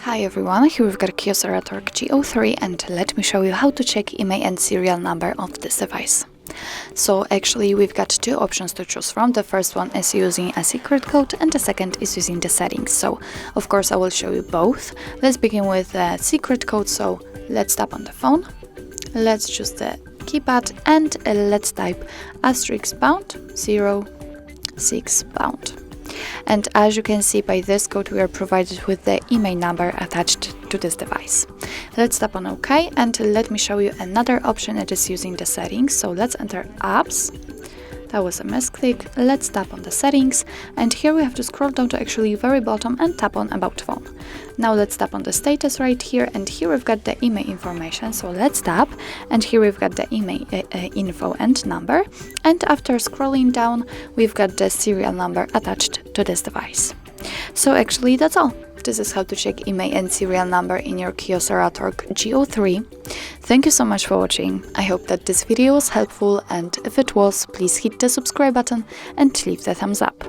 Hi everyone, here we've got KYOCERA Torque G03 and let me show you how to check IMEI and serial number of this device. So actually we've got two options to choose from. The first one is using a secret code and the second is using the settings. So of course I will show you both. Let's begin with the secret code. So let's tap on the phone, let's choose the keypad and let's type *##06#. And as you can see by this code, we are provided with the IMEI number attached to this device. Let's tap on OK and let me show you another option. It is using the settings. So let's enter apps. That was a misclick. Let's tap on the settings and here we have to scroll down to actually very bottom and tap on about phone. Now let's tap on the status right here and here we've got the IMEI information. So let's tap and here we've got the IMEI info and number, and after scrolling down we've got the serial number attached to this device. So actually that's all. This is how to check IMEI and serial number in your KYOCERA Torque G03. Thank you so much for watching. I hope that this video was helpful, and if it was, please hit the subscribe button and leave the thumbs up.